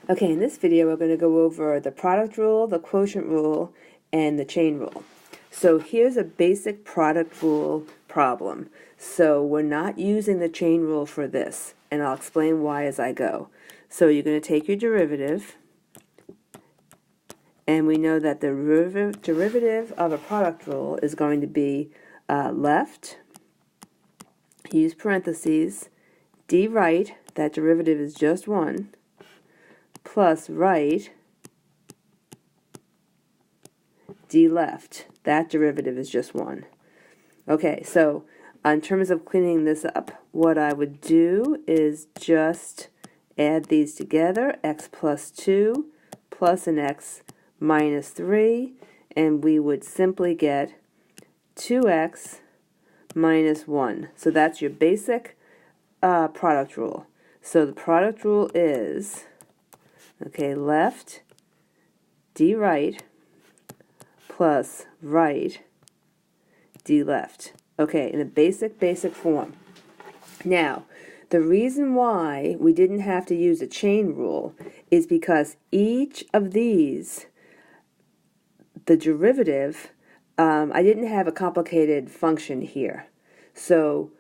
Okay, in this video we're going to go over the product rule, the quotient rule, and the chain rule. So here's a basic product rule problem. So we're not using the chain rule for this, and I'll explain why as I go. So you're going to take your derivative, and we know that the derivative of a product rule is going to be left, use parentheses, d right, that derivative is just 1, plus right, d left. That derivative is just 1. Okay, so in terms of cleaning this up, what I would do is just add these together, x plus 2 plus an x minus 3, and we would simply get 2x minus 1. So that's your basic product rule. So the product rule is, okay, left, d right, plus right, d left. Okay, in a basic form. Now, the reason why we didn't have to use a chain rule is because each of these, the derivative, I didn't have a complicated function here. So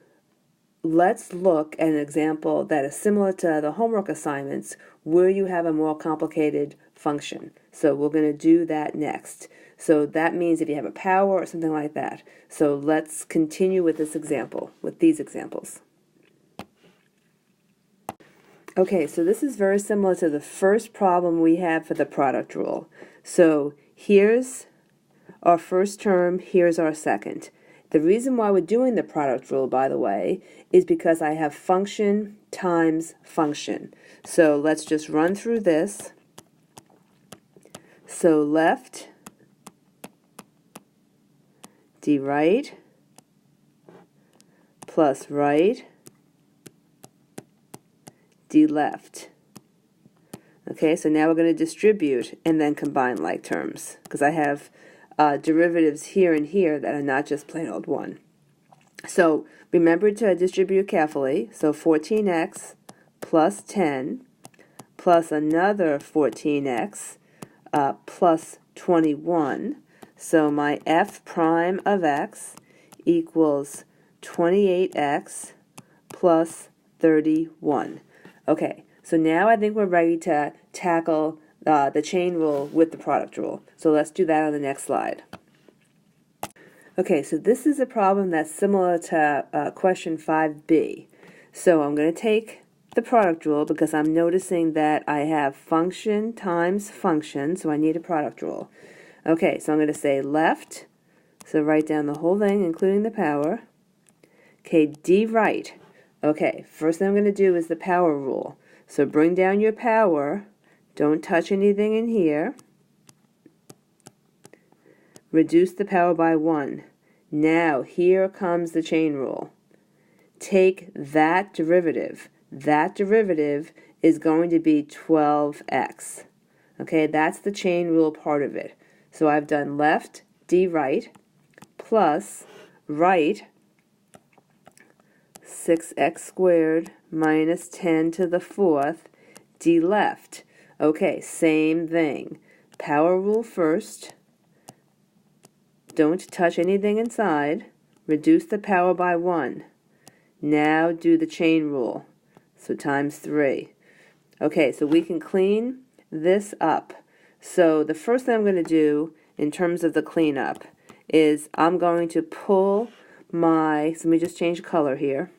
let's look at an example that is similar to the homework assignments where you have a more complicated function. So we're going to do that next. So that means if you have a power or something like that. So let's continue with this example, with these examples. Okay, so this is very similar to the first problem we have for the product rule. So here's our first term, here's our second. The reason why we're doing the product rule, by the way, is because I have function times function. So let's just run through this. So left, d right, plus right, d left. Okay, so now we're going to distribute and then combine like terms, because I have derivatives here and here that are not just plain old 1. So remember to distribute carefully. So 14x plus 10 plus another 14x plus 21. So my f prime of x equals 28x plus 31. Okay, so now I think we're ready to tackle the chain rule with the product rule. So let's do that on the next slide. Okay, so this is a problem that's similar to question 5b. So I'm going to take the product rule because I'm noticing that I have function times function, so I need a product rule. Okay, so I'm going to say left, so write down the whole thing, including the power. Okay, d right. Okay, first thing I'm going to do is the power rule. So bring down your power. Don't touch anything in here. Reduce the power by 1. Now, here comes the chain rule. Take that derivative. That derivative is going to be 12x. Okay, that's the chain rule part of it. So I've done left, d right, plus right, 6x squared minus 10 to the 4th, d left. Okay, same thing. Power rule first. Don't touch anything inside. Reduce the power by 1. Now do the chain rule. So times 3. Okay, so we can clean this up. So the first thing I'm going to do in terms of the cleanup is I'm going to pull my, so let me just change color here.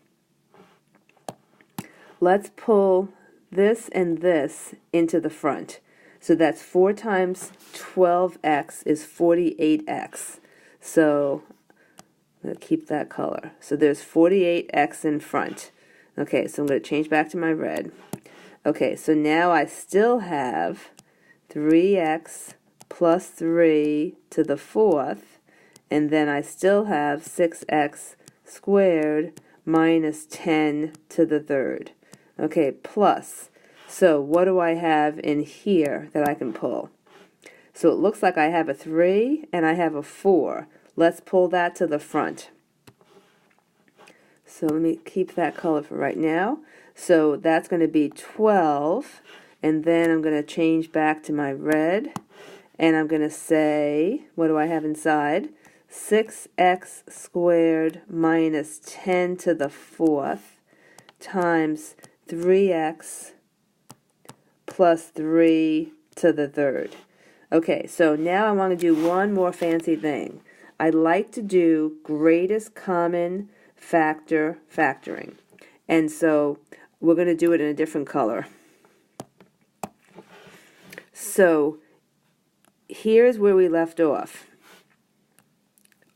Let's pull this and this into the front. So that's 4 times 12x is 48x. So I'm going to keep that color. So there's 48x in front. Okay, so I'm going to change back to my red. Okay, so now I still have 3x plus 3 to the 4th, and then I still have 6x squared minus 10 to the 3rd. Okay, plus. So what do I have in here that I can pull? So it looks like I have a 3 and I have a 4. Let's pull that to the front. So let me keep that color for right now. So that's going to be 12. And then I'm going to change back to my red. And I'm going to say, what do I have inside? 6x squared minus 10 to the 4th times 3x plus 3 to the 3rd. Okay, so now I want to do one more fancy thing. I'd like to do greatest common factor factoring. And so we're going to do it in a different color. So here's where we left off.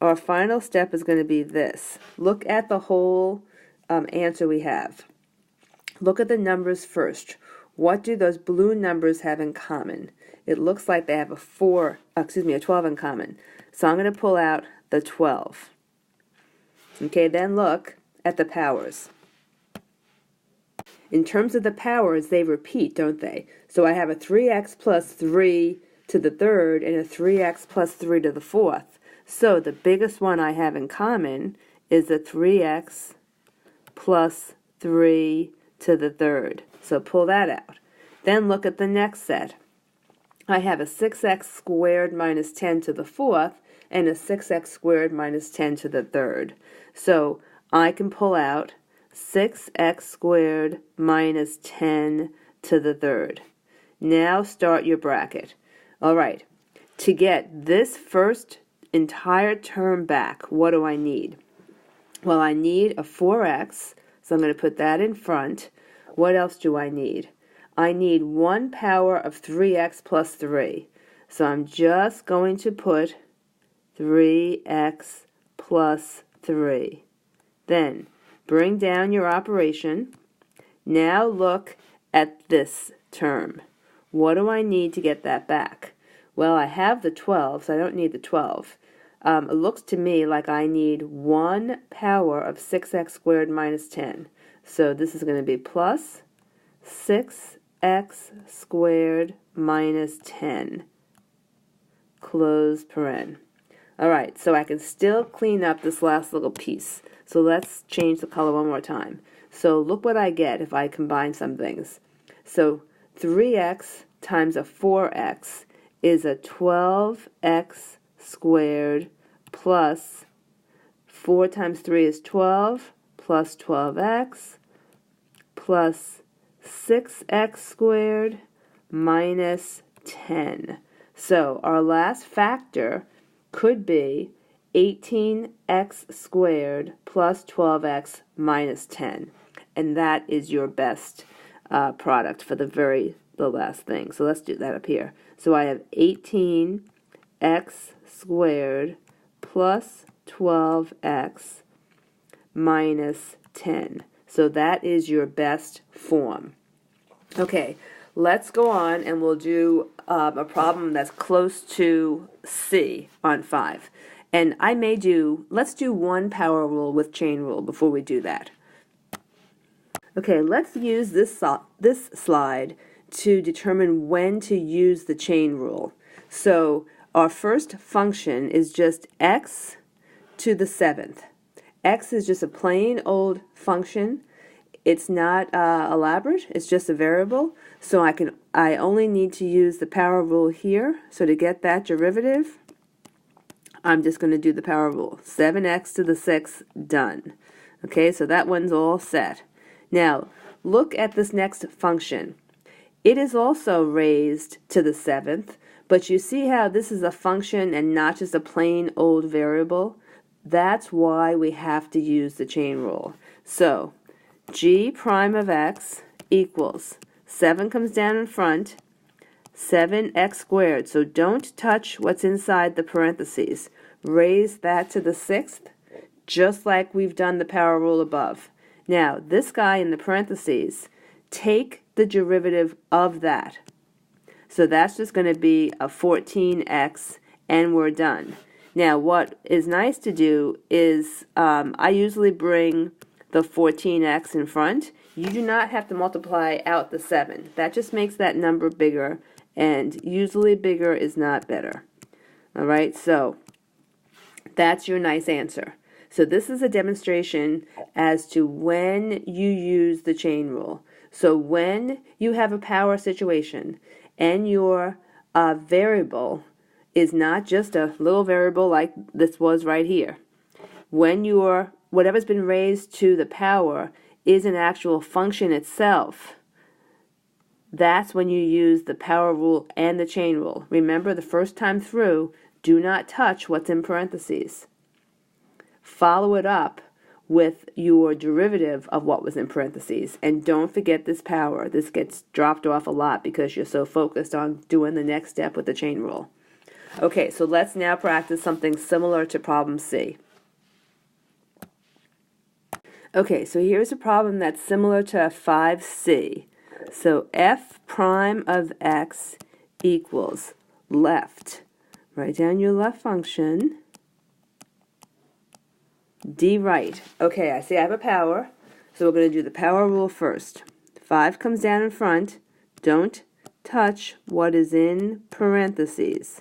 Our final step is going to be this. Look at the whole answer we have. Look at the numbers first. What do those blue numbers have in common? It looks like they have a 12 in common. So I'm going to pull out the 12. Okay, then look at the powers. In terms of the powers, they repeat, don't they? So I have a 3x plus 3 to the 3rd and a 3x plus 3 to the 4th. So the biggest one I have in common is a 3x plus 3 to the 3rd. So pull that out. Then look at the next set. I have a 6x squared minus 10 to the 4th and a 6x squared minus 10 to the 3rd. So I can pull out 6x squared minus 10 to the 3rd. Now start your bracket. All right, to get this first entire term back, what do I need? Well, I need a 4x, so I'm going to put that in front. What else do I need? I need 1 power of 3x plus 3. So I'm just going to put 3x plus 3. Then bring down your operation. Now look at this term. What do I need to get that back? Well, I have the 12, so I don't need the 12. It looks to me like I need 1 power of 6x squared minus 10. So this is going to be plus 6x squared minus 10. Close paren. All right, so I can still clean up this last little piece. So let's change the color one more time. So look what I get if I combine some things. So 3x times a 4x is a 12x squared plus 4 times 3 is 12 plus 12x plus 6x squared minus 10. So our last factor could be 18x squared plus 12x minus 10. And that is your best product for the last thing. So let's do that up here. So I have 18x squared plus 12x minus 10. So that is your best form. Okay, let's go on and we'll do a problem that's close to C on 5. And let's do 1 power rule with chain rule before we do that. Okay, let's use this slide to determine when to use the chain rule. So our first function is just x to the 7th. X is just a plain old function. It's not elaborate, it's just a variable. So I only need to use the power rule here. So to get that derivative, I'm just going to do the power rule. 7x to the 6th, done. Okay, so that one's all set. Now, look at this next function. It is also raised to the 7th, but you see how this is a function and not just a plain old variable? That's why we have to use the chain rule. So, g prime of x equals 7 comes down in front, 7x squared. So don't touch what's inside the parentheses. Raise that to the 6th, just like we've done the power rule above. Now, this guy in the parentheses, take the derivative of that. So that's just going to be a 14x, and we're done. Now, what is nice to do is I usually bring the 14x in front. You do not have to multiply out the 7. That just makes that number bigger, and usually bigger is not better. All right, so that's your nice answer. So this is a demonstration as to when you use the chain rule. So when you have a power situation and your variable is not just a little variable like this was right here, when your whatever's been raised to the power is an actual function itself, that's when you use the power rule and the chain rule. Remember, the first time through, do not touch what's in parentheses. Follow it up with your derivative of what was in parentheses. And don't forget this power. This gets dropped off a lot because you're so focused on doing the next step with the chain rule. Okay, so let's now practice something similar to problem C. Okay, so here's a problem that's similar to 5C. So f prime of x equals left. Write down your left function. D right. Okay, I see I have a power, so we're going to do the power rule first. 5 comes down in front. Don't touch what is in parentheses.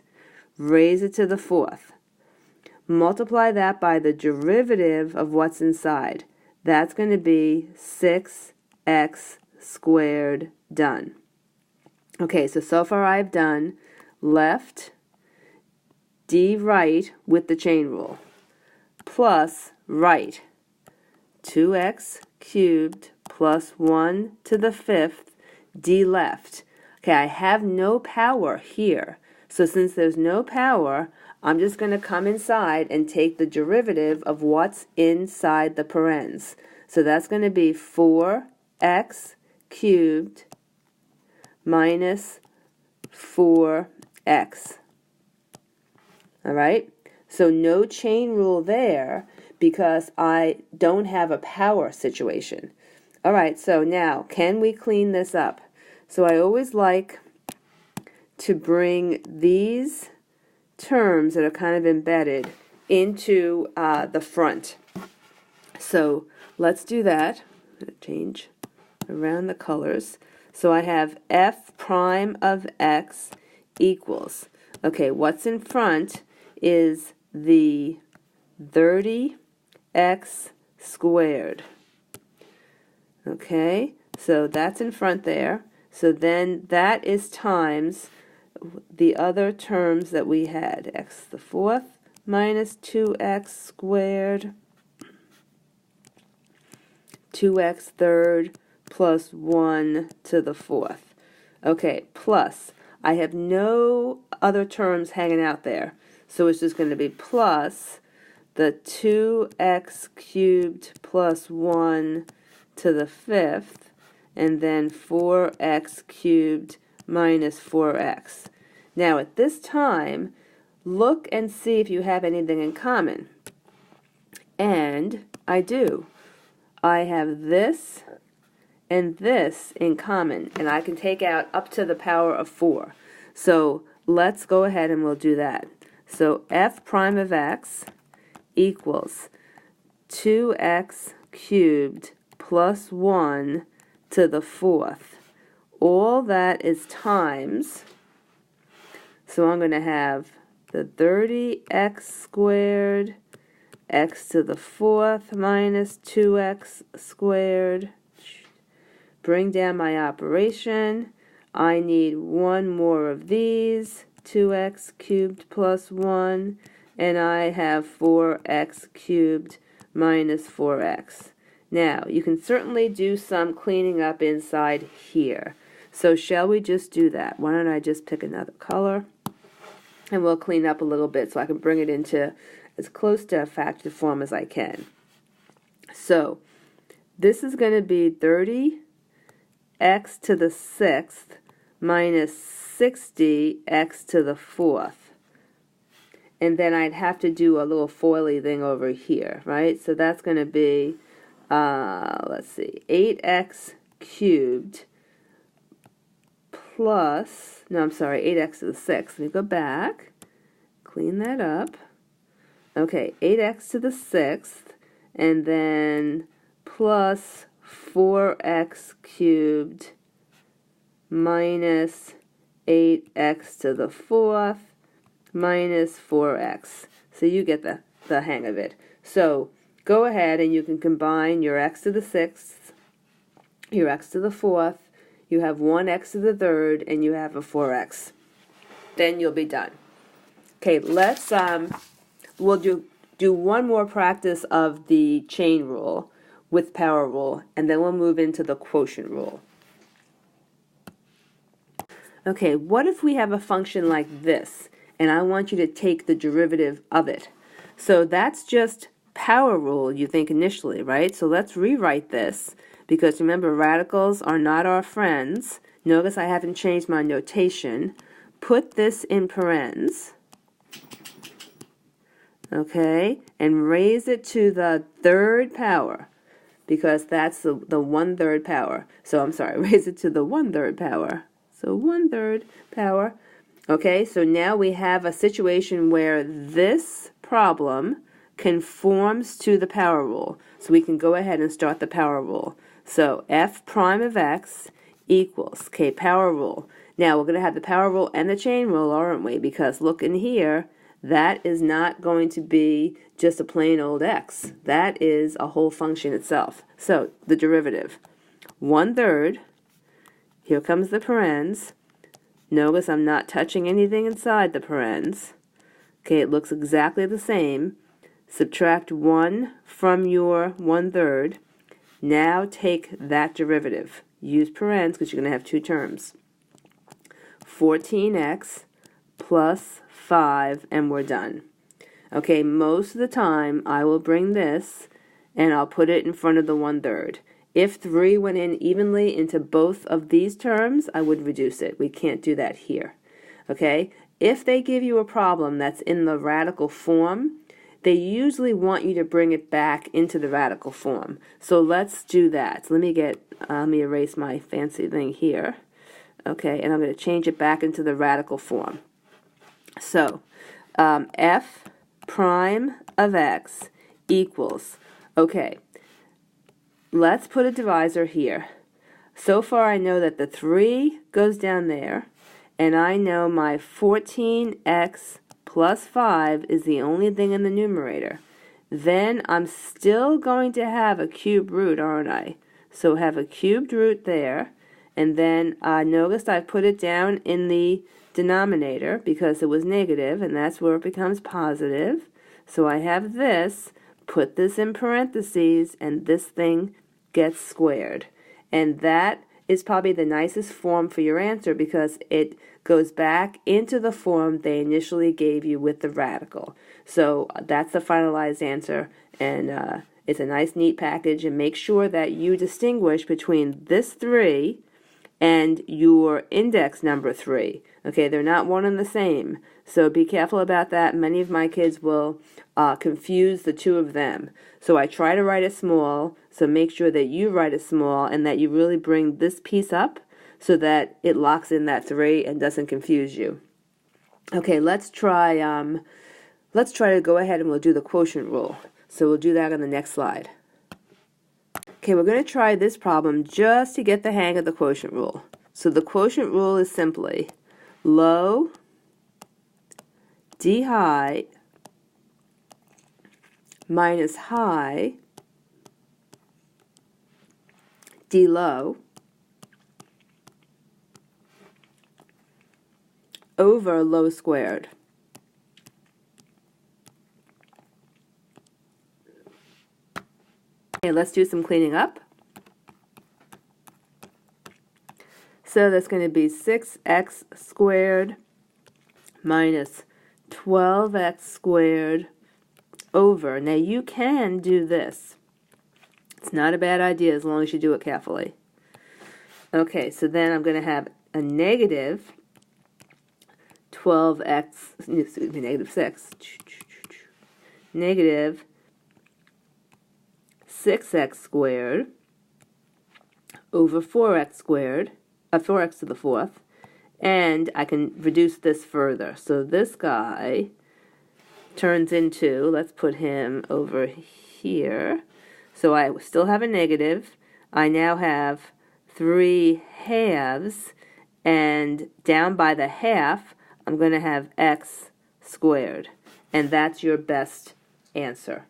Raise it to the 4th. Multiply that by the derivative of what's inside. That's going to be 6x squared. Done. Okay, so far I've done left, D right with the chain rule, plus right, 2x cubed plus 1 to the 5th, D left. Okay, I have no power here. So since there's no power, I'm just going to come inside and take the derivative of what's inside the parens. So that's going to be 4x cubed minus 4x. All right? So no chain rule there because I don't have a power situation. All right, so now can we clean this up? So I always like to bring these terms that are kind of embedded into the front. So let's do that. I'm going to change around the colors. So I have f prime of x equals, okay, what's in front is the 30x squared. Okay, so that's in front there. So then that is times the other terms that we had, x to the 4th minus 2x squared, 2x third plus 1 to the 4th. Okay, plus, I have no other terms hanging out there, so it's just going to be plus the 2x cubed plus 1 to the 5th, and then 4x cubed minus 4x. Now at this time, look and see if you have anything in common. And I do. I have this and this in common, and I can take out up to the power of 4. So let's go ahead and we'll do that. So f prime of x equals 2x cubed plus 1 to the 4th. All that is times, so I'm going to have the 30x squared, x to the 4th minus 2x squared. Bring down my operation. I need one more of these, 2x cubed plus 1, and I have 4x cubed minus 4x. Now, you can certainly do some cleaning up inside here. So shall we just do that? Why don't I just pick another color, and we'll clean up a little bit so I can bring it into as close to a factor form as I can. So this is going to be 30x to the 6th minus 60x to the 4th. And then I'd have to do a little foily thing over here, right? So that's going to be, let's see, 8x cubed plus, no, I'm sorry, 8x to the 6th. Let me go back, clean that up. Okay, 8x to the 6th, and then plus 4x cubed minus 8x to the 4th minus 4x. So you get the hang of it. So go ahead and you can combine your x to the 6th your x to the fourth, you have 1x to the third, and you have a 4x. Then you'll be done. Okay, we'll do one more practice of the chain rule with power rule, and then we'll move into the quotient rule. Okay, what if we have a function like this, and I want you to take the derivative of it? So that's just power rule, you think initially, right? So let's rewrite this, because remember, radicals are not our friends. Notice I haven't changed my notation. Put this in parens, okay, and raise it to the third power, because that's the 1/3 power. So I'm sorry, raise it to the 1/3 power. So 1/3 power. Okay, so now we have a situation where this problem conforms to the power rule. So we can go ahead and start the power rule. So f prime of x equals, okay, power rule. Now we're going to have the power rule and the chain rule, aren't we? Because look in here, that is not going to be just a plain old x. That is a whole function itself. So the derivative, 1/3, here comes the parens. Notice I'm not touching anything inside the parens. Okay, it looks exactly the same. Subtract 1 from your 1/3. Now take that derivative. Use parens because you're going to have two terms. 14x plus 5, and we're done. Okay, most of the time I will bring this and I'll put it in front of the 1/3. If 3 went in evenly into both of these terms, I would reduce it. We can't do that here. Okay? If they give you a problem that's in the radical form, they usually want you to bring it back into the radical form. So let's do that. So let me erase my fancy thing here. Okay, and I'm going to change it back into the radical form. So f prime of x equals, okay, let's put a divisor here. So far I know that the 3 goes down there, and I know my 14x plus 5 is the only thing in the numerator. Then I'm still going to have a cubed root, aren't I? So have a cubed root there, and then notice I put it down in the denominator because it was negative, and that's where it becomes positive. So I have this, put this in parentheses, and this thing gets squared. And that is probably the nicest form for your answer because it goes back into the form they initially gave you with the radical. So that's the finalized answer, and it's a nice neat package, and make sure that you distinguish between this 3 and your index number 3. Okay, they're not one and the same, so be careful about that. Many of my kids will confuse the two of them. So I try to write it small, so make sure that you write it small and that you really bring this piece up so that it locks in that 3 and doesn't confuse you. Okay, let's try to go ahead and we'll do the quotient rule. So we'll do that on the next slide. Okay, we're going to try this problem just to get the hang of the quotient rule. So the quotient rule is simply low d high minus high d low over low squared. Okay, let's do some cleaning up. So that's going to be 6x squared minus 12x squared over. Now you can do this. It's not a bad idea as long as you do it carefully. Okay, so then I'm going to have a negative 12x, excuse me, negative 6. Negative 6x squared over 4x squared, 4x to the fourth, and I can reduce this further. So this guy turns into, let's put him over here. So I still have a negative. I now have 3 halves, and down by the half, I'm going to have x squared. And that's your best answer,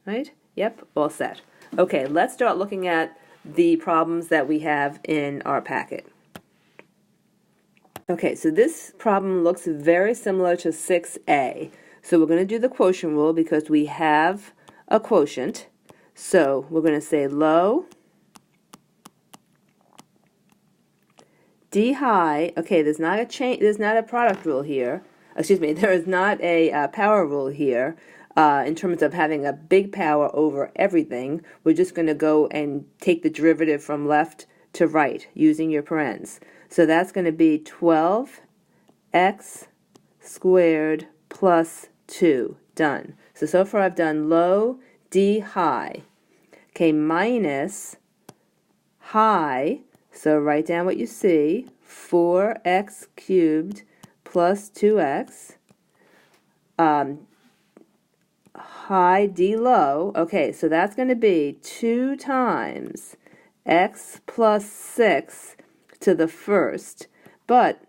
right? Yep, all set. Okay, let's start looking at the problems that we have in our packet. Okay, so this problem looks very similar to 6a. So we're going to do the quotient rule because we have a quotient. So we're going to say low D high. Okay, there's not a product rule here. Excuse me, there is not a power rule here in terms of having a big power over everything. We're just going to go and take the derivative from left to right using your parens. So that's going to be 12x squared plus 2. Done. So far I've done low D high. Okay, minus high. So write down what you see, 4x cubed plus 2x, high D low. Okay, so that's going to be 2 times x plus 6 to the first, but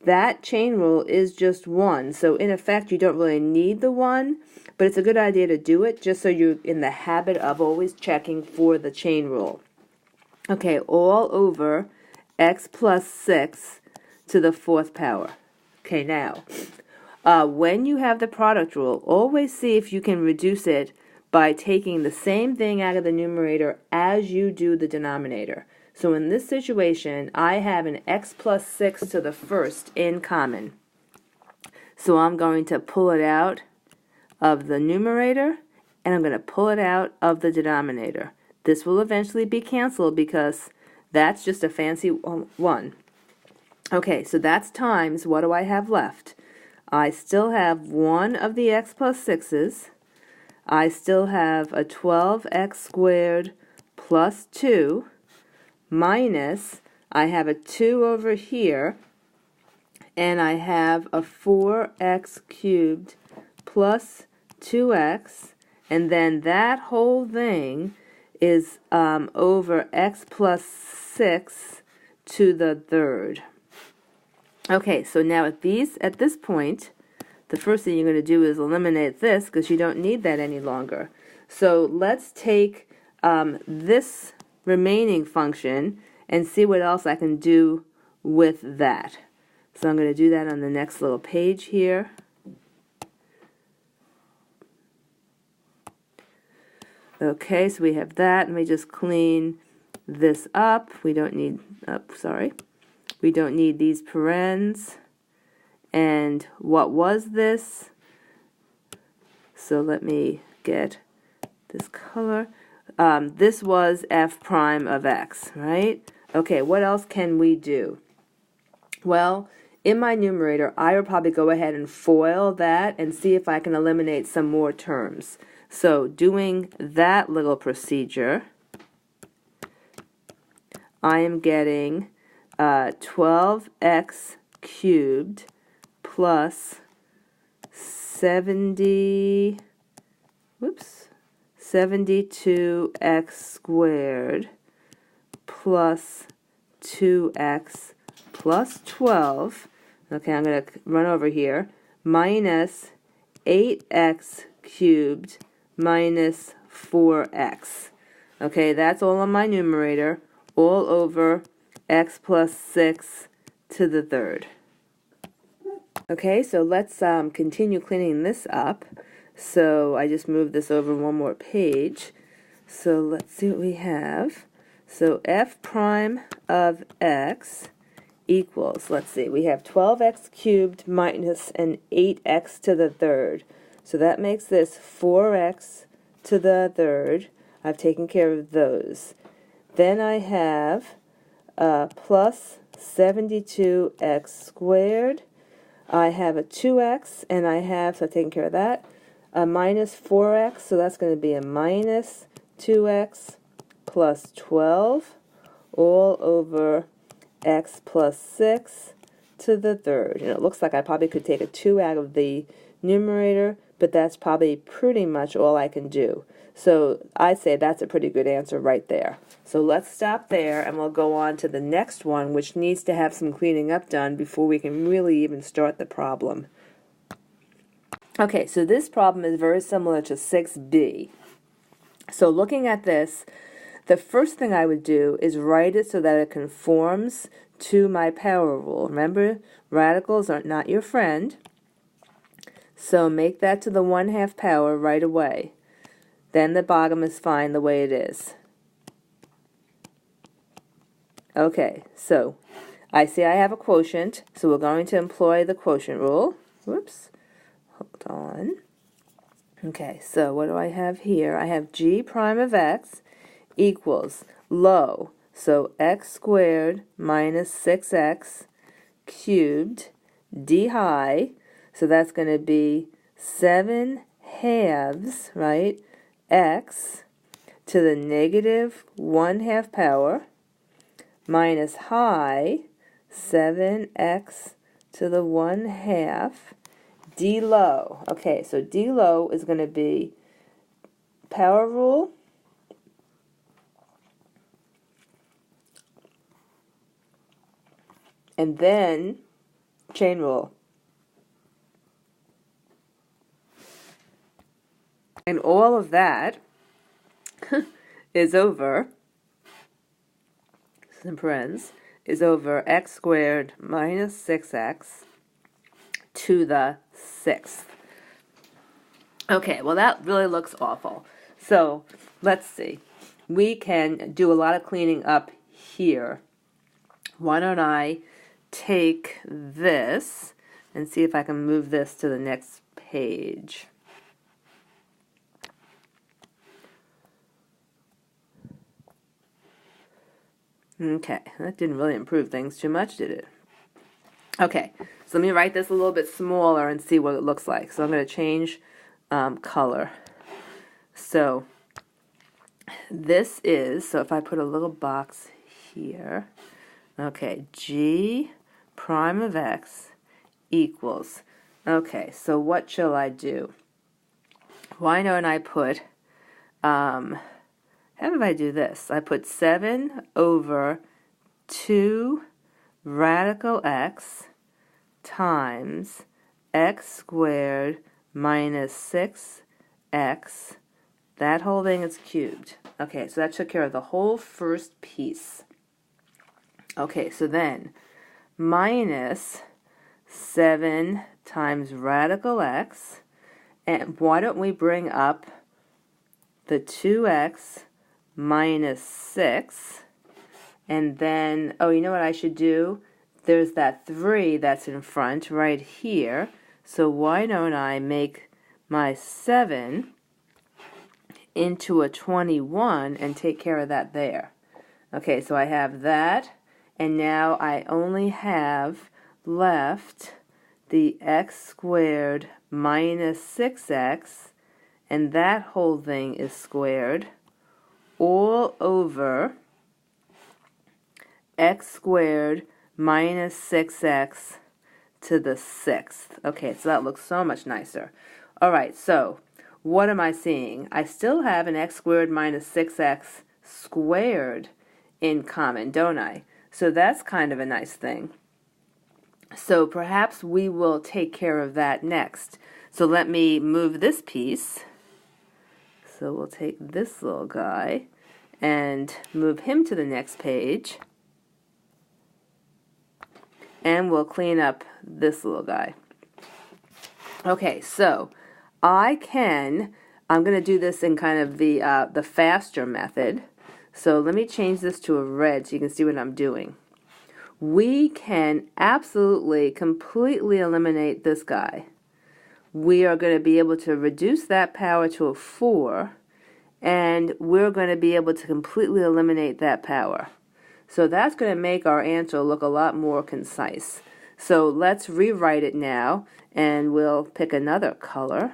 that chain rule is just 1, so in effect you don't really need the 1, but it's a good idea to do it just so you're in the habit of always checking for the chain rule. Okay, all over x plus 6 to the 4th power. Okay, now, when you have the product rule, always see if you can reduce it by taking the same thing out of the numerator as you do the denominator. So in this situation, I have an x plus 6 to the first in common. So I'm going to pull it out of the numerator, and I'm going to pull it out of the denominator. This will eventually be canceled because that's just a fancy 1. Okay, so that's times, what do I have left? I still have 1 of the x plus 6's. I still have a 12x squared plus 2 minus, I have a 2 over here, and I have a 4x cubed plus 2x, and then that whole thing is over x plus 6 to the third. Okay, so now at this point, the first thing you're going to do is eliminate this because you don't need that any longer. So let's take this remaining function and see what else I can do with that. So I'm going to do that on the next little page here. Okay, so we have that, and we just clean this up. We don't need, we don't need these parens. And what was this? So let me get this color. This was f prime of x, right? Okay, what else can we do? Well, in my numerator, I will probably go ahead and FOIL that and see if I can eliminate some more terms. So doing that little procedure, I am getting 12x cubed plus 72x squared plus 2x plus 12. Okay, I'm going to run over here. Minus 8x cubed minus 4x. Okay, that's all on my numerator, all over x plus 6 to the third. Okay, so let's continue cleaning this up. So I just moved this over one more page. So let's see what we have. So f prime of x equals, let's see, we have 12x cubed minus an 8x to the third. So that makes this 4x to the third. I've taken care of those. Then I have plus 72x squared. I have a 2x, and I have, so I've taken care of that, a minus 4x, so that's going to be a minus 2x plus 12, all over x plus 6 to the third. And it looks like I probably could take a 2 out of the numerator, but that's probably pretty much all I can do. So I'd say that's a pretty good answer right there. So let's stop there, and we'll go on to the next one, which needs to have some cleaning up done before we can really even start the problem. Okay, so this problem is very similar to 6b. So looking at this, the first thing I would do is write it so that it conforms to my power rule. Remember, radicals are not your friend, so make that to the 1/2 power right away. Then the bottom is fine the way it is. Okay, so I see I have a quotient, so we're going to employ the quotient rule. Whoops, hold on. Okay, so what do I have here? I have g prime of x equals low, so x squared minus 6x cubed d high, so that's going to be 7/2, right, x to the negative 1/2 power minus high 7x to the 1/2 d low. Okay, so d low is going to be power rule and then chain rule. And all of that is over, in parentheses, is over x squared minus 6x to the 6th. Okay, well that really looks awful. So let's see. We can do a lot of cleaning up here. Why don't I take this and see if I can move this to the next page. Okay, that didn't really improve things too much, did it? Okay, so let me write this a little bit smaller and see what it looks like. So I'm going to change color. So this is, so if I put a little box here, okay, g prime of x equals, okay, so what shall I do? Why don't I put, how did I do this? I put 7 over 2 radical x times x squared minus 6x. That whole thing is cubed. Okay, so that took care of the whole first piece. Okay, so then minus 7 times radical x. And why don't we bring up the 2x minus 6, and then, oh, you know what I should do? There's that 3 that's in front right here, so why don't I make my 7 into a 21 and take care of that there? Okay, so I have that, and now I only have left the x squared minus 6x, and that whole thing is squared all over x squared minus 6x to the 6th. Okay, so that looks so much nicer. All right, so what am I seeing? I still have an x squared minus 6x squared in common, don't I? So that's kind of a nice thing. So perhaps we will take care of that next. So let me move this piece. So we'll take this little guy and move him to the next page. And we'll clean up this little guy. Okay, so I'm going to do this in kind of the faster method. So let me change this to a red so you can see what I'm doing. We can absolutely, completely eliminate this guy. We are going to be able to reduce that power to a 4, and we're going to be able to completely eliminate that power. So that's going to make our answer look a lot more concise. So let's rewrite it now, and we'll pick another color,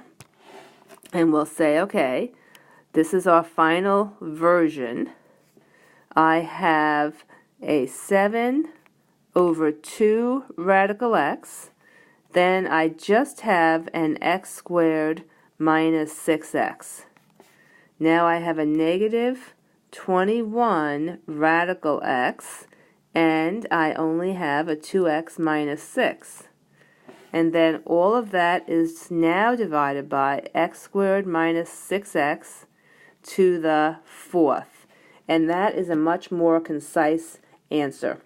and we'll say, okay, this is our final version. I have a 7 over 2 radical x. Then I just have an x squared minus 6x. Now I have a negative 21 radical x, and I only have a 2x minus 6. And then all of that is now divided by x squared minus 6x to the 4th. and that is a much more concise answer.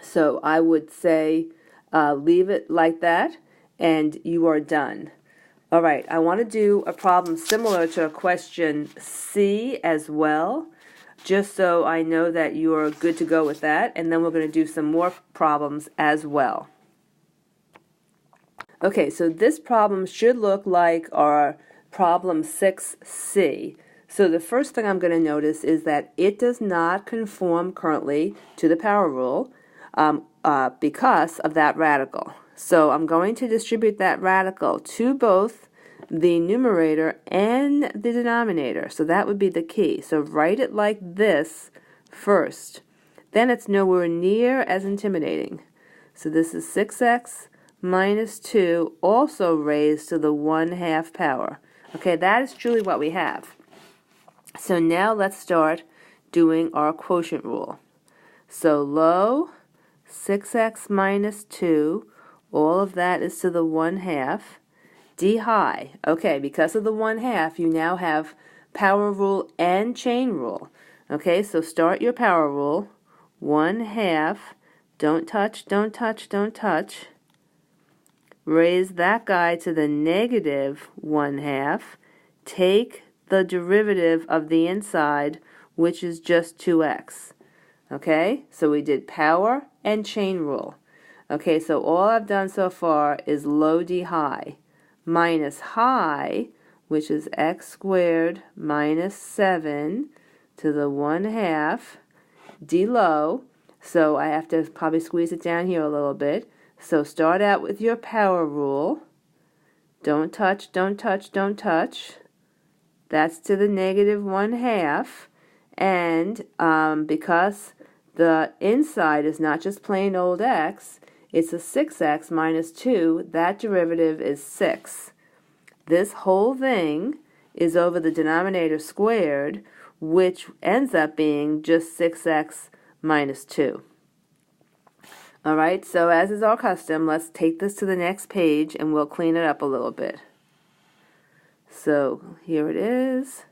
So I would say leave it like that, and you are done. All right, I want to do a problem similar to a question C as well, just so I know that you are good to go with that, and then we're going to do some more problems as well. Okay, so this problem should look like our problem 6C. So the first thing I'm going to notice is that it does not conform currently to the power rule because of that radical. So I'm going to distribute that radical to both the numerator and the denominator. So that would be the key. So write it like this first. Then it's nowhere near as intimidating. So this is 6x minus 2, also raised to the 1/2 power. Okay, that is truly what we have. So now let's start doing our quotient rule. So low, 6x minus 2, all of that is to the 1/2. D high, okay, because of the 1/2, you now have power rule and chain rule. Okay, so start your power rule. 1/2, don't touch, don't touch, don't touch. Raise that guy to the negative 1/2. Take the derivative of the inside, which is just 2x. Okay, so we did power and chain rule. Okay, so all I've done so far is low d high minus high, which is x squared minus 7 to the 1/2, d low. So I have to probably squeeze it down here a little bit. So start out with your power rule. Don't touch, don't touch, don't touch. That's to the negative 1/2. And because the inside is not just plain old x, it's a 6x minus 2. That derivative is 6. This whole thing is over the denominator squared, which ends up being just 6x minus 2. All right, so as is our custom, let's take this to the next page and we'll clean it up a little bit. So here it is.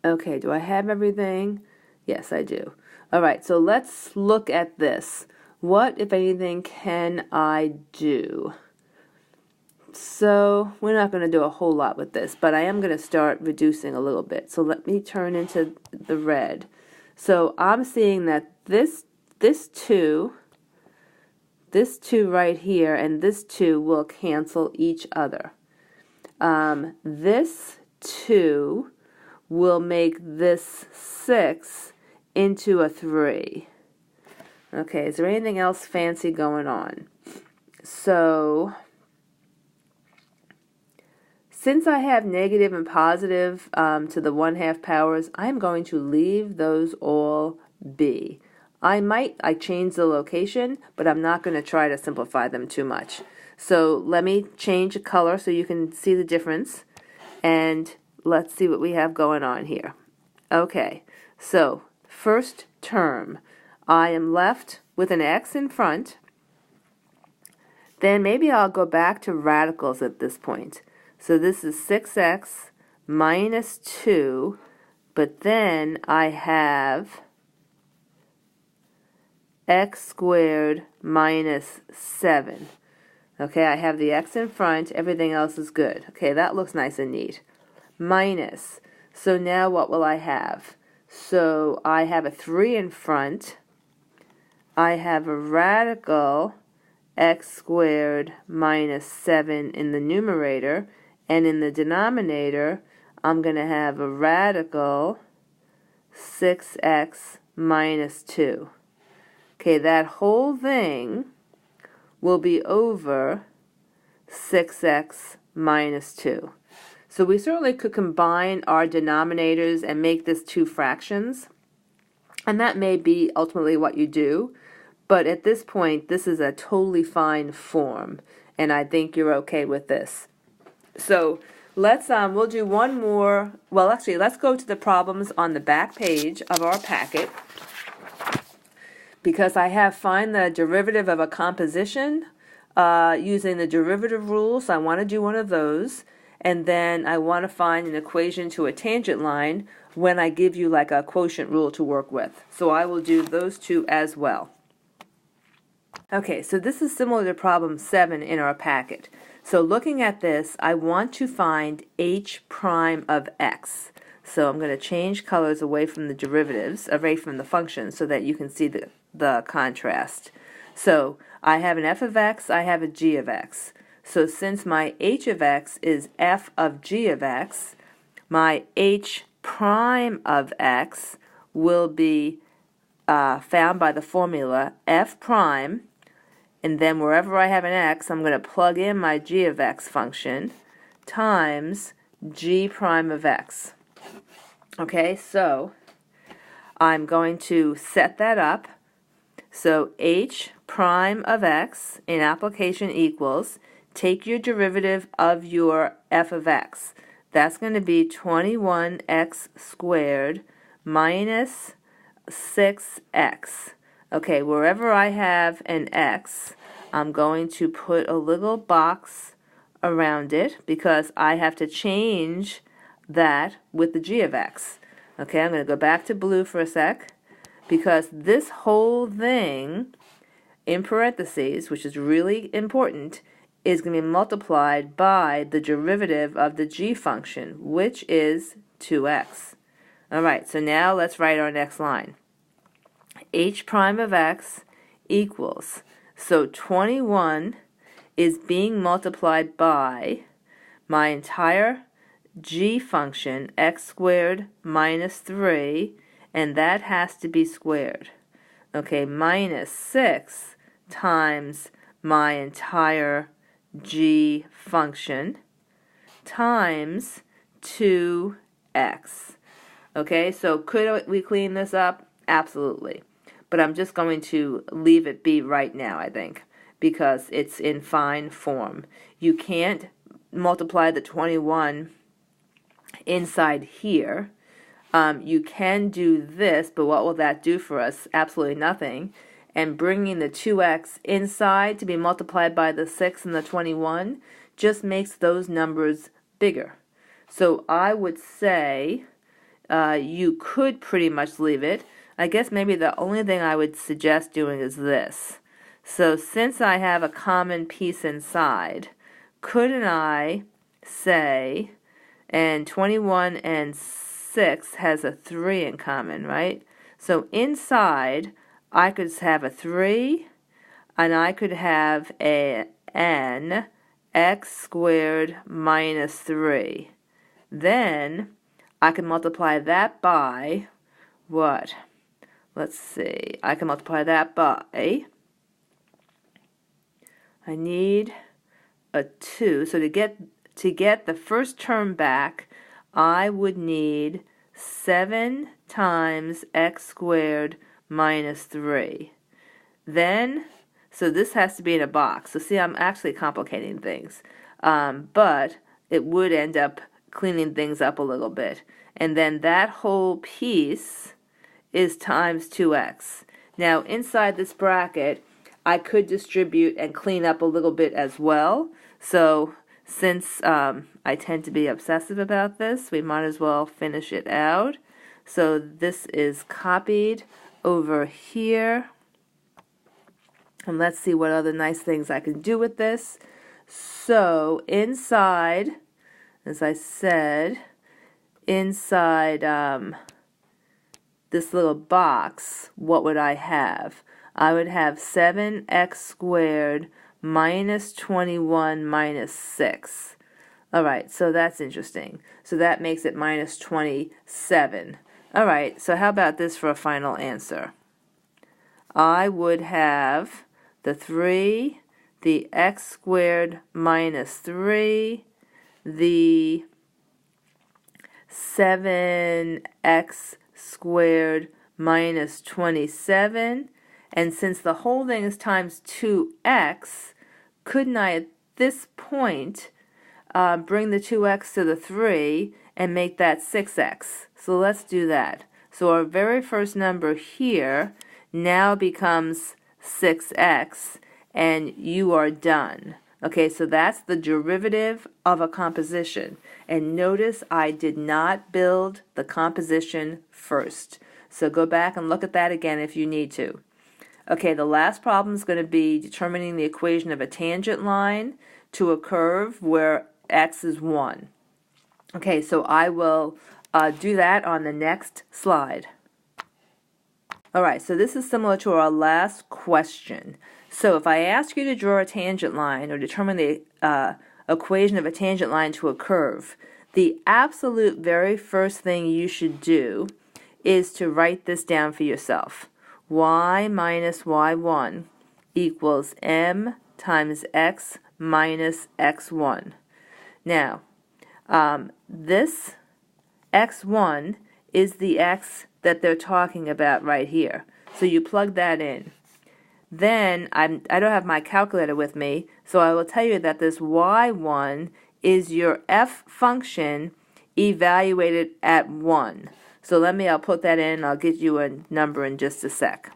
Okay, do I have everything? Yes, I do. All right, so let's look at this. What, if anything, can I do? So we're not going to do a whole lot with this, but I am going to start reducing a little bit. So let me turn into the red. So I'm seeing that this 2 right here and this 2 will cancel each other. This 2 will make this 6 into a 3. Okay, is there anything else fancy going on? So since I have negative and positive to the 1/2 powers, I'm going to leave those all be. I change the location, but I'm not going to try to simplify them too much. So let me change the color so you can see the difference, and let's see what we have going on here. Okay, so first term, I am left with an x in front. Then maybe I'll go back to radicals at this point. So this is 6x minus 2, but then I have x squared minus 7. Okay, I have the x in front, everything else is good. Okay, that looks nice and neat. Minus, so now what will I have? So I have a 3 in front. I have a radical x squared minus 7 in the numerator, and in the denominator I'm going to have a radical 6x minus 2. Okay, that whole thing will be over 6x minus 2. So we certainly could combine our denominators and make this 2 fractions, and that may be ultimately what you do, but at this point this is a totally fine form, and I think you're okay with this. So let's we'll do one more. Well, actually, let's go to the problems on the back page of our packet, because I have find the derivative of a composition using the derivative rule, so I want to do one of those. And then I want to find an equation to a tangent line when I give you like a quotient rule to work with. So I will do those two as well. Okay, so this is similar to problem 7 in our packet. So looking at this, I want to find h prime of x. So I'm going to change colors away from the derivatives, away from the function, so that you can see the contrast. So I have an f of x, I have a g of x. So since my h of x is f of g of x, my h prime of x will be found by the formula f prime, and then wherever I have an x, I'm going to plug in my g of x function times g prime of x. Okay, so I'm going to set that up. So h prime of x in application equals, take your derivative of your f of x. That's going to be 21x squared minus 6x. Okay, wherever I have an x, I'm going to put a little box around it because I have to change that with the g of x. Okay, I'm going to go back to blue for a sec because this whole thing in parentheses, which is really important, is going to be multiplied by the derivative of the g function, which is 2x. Alright, so now let's write our next line. H prime of x equals, so 21 is being multiplied by my entire g function, x squared minus 3, and that has to be squared. Okay, minus 6 times my entire g function times 2x. Okay, so could we clean this up? Absolutely. But I'm just going to leave it be right now, I think, because it's in fine form. You can't multiply the 21 inside here. You can do this, but what will that do for us? Absolutely nothing. And bringing the 2x inside to be multiplied by the 6 and the 21 just makes those numbers bigger. So I would say you could pretty much leave it. I guess maybe the only thing I would suggest doing is this. So since I have a common piece inside, couldn't I say, and 21 and 6 has a 3 in common, right? So inside, I could have a 3, and I could have an x squared minus 3. Then I can multiply that by what? Let's see. I can multiply that by, I need a 2. So to get the first term back, I would need 7 times x squared minus 3. Then, so this has to be in a box. So see, I'm actually complicating things. But it would end up cleaning things up a little bit. And then that whole piece is times 2x. Now, inside this bracket, I could distribute and clean up a little bit as well. So since I tend to be obsessive about this, we might as well finish it out. So this is copied over here. And let's see what other nice things I can do with this. So inside, as I said, inside this little box, what would I have? I would have 7x squared minus 21 minus 6. Alright, so that's interesting. So that makes it minus 27. Alright, so how about this for a final answer? I would have the 3, the x squared minus 3, the 7x squared minus 27, and since the whole thing is times 2x, couldn't I at this point bring the 2x to the 3 and make that 6x? So let's do that. So our very first number here now becomes 6x, and you are done. Okay, so that's the derivative of a composition. And notice I did not build the composition first. So go back and look at that again if you need to. Okay, the last problem is going to be determining the equation of a tangent line to a curve where x is 1. Okay, so I will do that on the next slide. Alright, so this is similar to our last question. So if I ask you to draw a tangent line or determine the equation of a tangent line to a curve, the absolute very first thing you should do is to write this down for yourself. Y minus y1 equals m times x minus x1. Now, this x1 is the x that they're talking about right here. So you plug that in. Then, I don't have my calculator with me, so I will tell you that this y1 is your f function evaluated at 1. So I'll put that in, I'll get you a number in just a sec.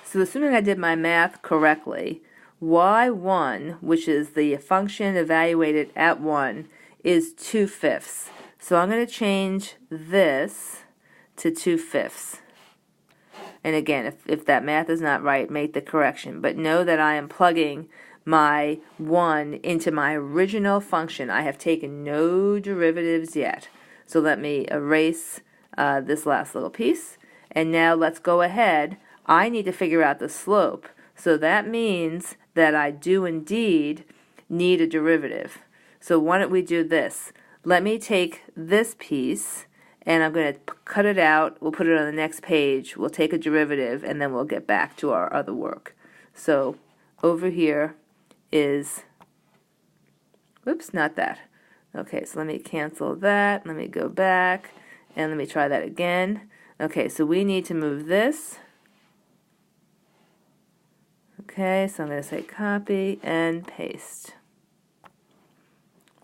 So assuming I did my math correctly, y1, which is the function evaluated at 1, is 2/5. So I'm going to change this to 2/5. And again, if that math is not right, make the correction. But know that I am plugging my 1 into my original function. I have taken no derivatives yet. So let me erase this last little piece. And now let's go ahead. I need to figure out the slope. So that means that I do indeed need a derivative. So why don't we do this? Let me take this piece and I'm going to cut it out. We'll put it on the next page. We'll take a derivative and then we'll get back to our other work. So over here is, whoops, not that. Okay, so let me cancel that. Let me go back and let me try that again. Okay, so we need to move this. Okay, so I'm going to say copy and paste.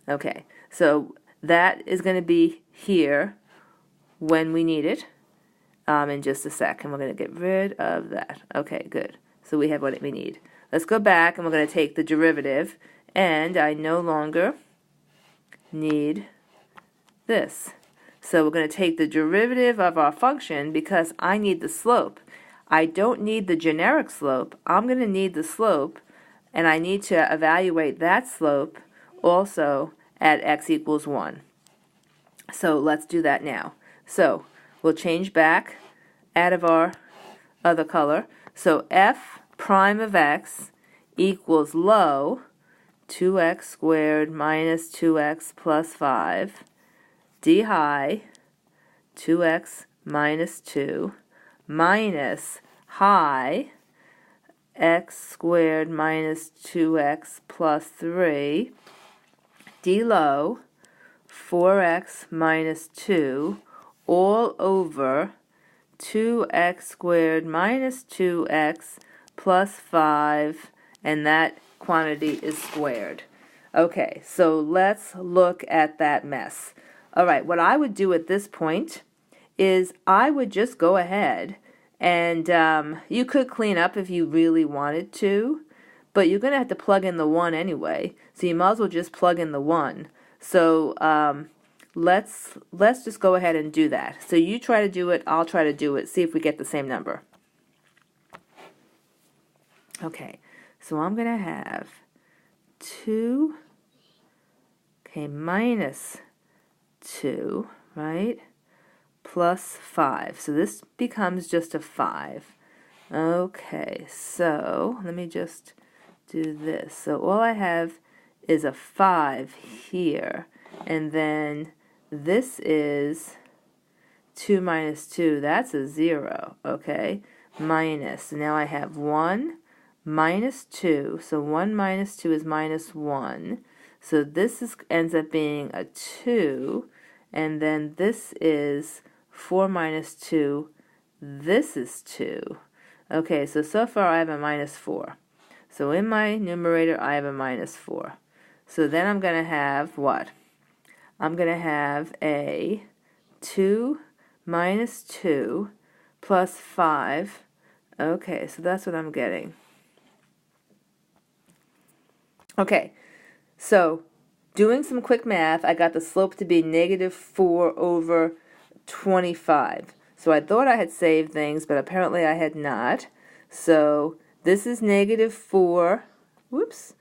Okay, so that is going to be here when we need it in just a sec. And we're going to get rid of that. Okay, good. So we have what we need. Let's go back and we're going to take the derivative. And I no longer need this. So we're going to take the derivative of our function because I need the slope. I don't need the generic slope. I'm going to need the slope, and I need to evaluate that slope also at x equals 1. So let's do that now. So we'll change back out of our other color. So f prime of x equals low 2x squared minus 2x plus 5 d high 2x minus 2 minus high x squared minus 2x plus 3 d low 4x minus 2 all over 2x squared minus 2x plus 5, and that quantity is squared. Okay, so let's look at that mess. All right, what I would do at this point is I would just go ahead and you could clean up if you really wanted to, but you're going to have to plug in the 1 anyway, so you might as well just plug in the 1. So let's just go ahead and do that. So you try to do it, I'll try to do it, see if we get the same number. Okay, so I'm going to have 2, okay, minus 2, right, plus 5. So this becomes just a 5. Okay, so let me just do this. So all I have is a 5 here, and then this is 2 minus 2. That's a 0, okay, minus. Now I have 1 minus 2. So 1 minus 2 is minus 1. So this ends up being a 2, and then this is 4 minus 2. This is 2. Okay, so far I have a minus 4. So in my numerator I have a minus 4. So then I'm going to have what? I'm going to have a 2 minus 2 plus 5. Okay, so that's what I'm getting. Okay, so doing some quick math, I got the slope to be negative 4 over 25. So I thought I had saved things, but apparently I had not. So this is negative 4, whoops,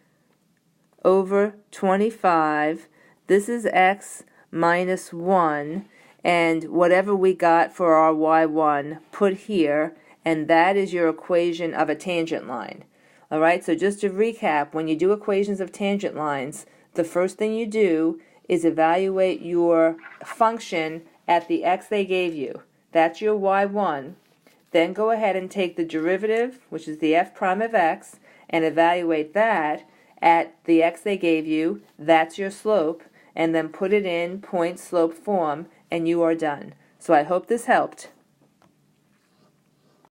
over 25. This is x minus 1, and whatever we got for our y1, put here, and that is your equation of a tangent line. All right, so just to recap, when you do equations of tangent lines, the first thing you do is evaluate your function at the x they gave you. That's your y1. Then go ahead and take the derivative, which is the f prime of x, and evaluate that at the x they gave you. That's your slope, and then put it in point slope form, and you are done. So I hope this helped.